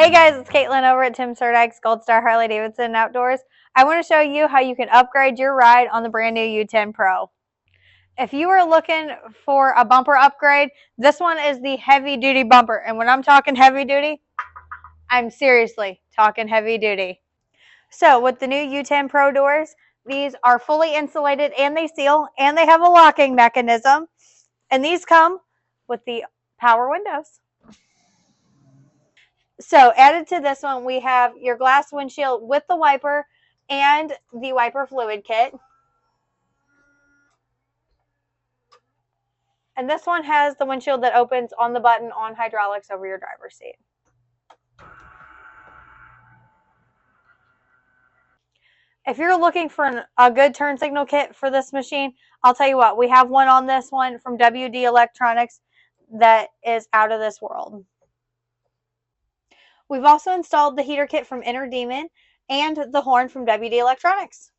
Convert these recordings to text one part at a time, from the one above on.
Hey guys, it's Kaitlyn over at Tim Surdyk's Gold Star Harley Davidson Outdoors. I want to show you how you can upgrade your ride on the brand new U10 Pro. If you are looking for a bumper upgrade, this one is the heavy duty bumper. And when I'm talking heavy duty, I'm seriously talking heavy duty. So with the new U10 Pro doors, these are fully insulated and they seal and they have a locking mechanism. And these come with the power windows. So added to this one, we have your glass windshield with the wiper and the wiper fluid kit. And this one has the windshield that opens on the button on hydraulics over your driver's seat. If you're looking for a good turn signal kit for this machine, I'll tell you what, we have one on this one from WD Electronics that is out of this world. We've also installed the heater kit from Inner Demon and the horn from WD Electronics.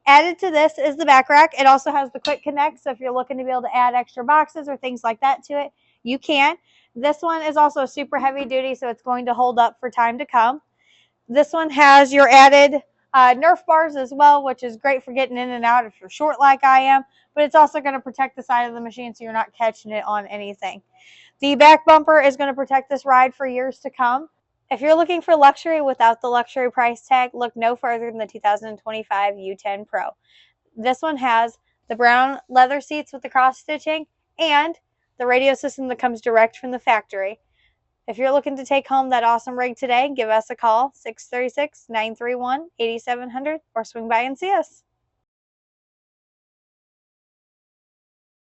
Added to this is the back rack. It also has the quick connect, so if you're looking to be able to add extra boxes or things like that to it, you can. This one is also super heavy duty, so it's going to hold up for time to come. This one has your added Nerf bars as well, which is great for getting in and out if you're short like I am, but it's also going to protect the side of the machine so you're not catching it on anything. The back bumper is going to protect this ride for years to come. If you're looking for luxury without the luxury price tag, look no further than the 2025 U10 Pro. This one has the brown leather seats with the cross stitching and the radio system that comes direct from the factory. If you're looking to take home that awesome rig today, give us a call, 636-931-8700, or swing by and see us.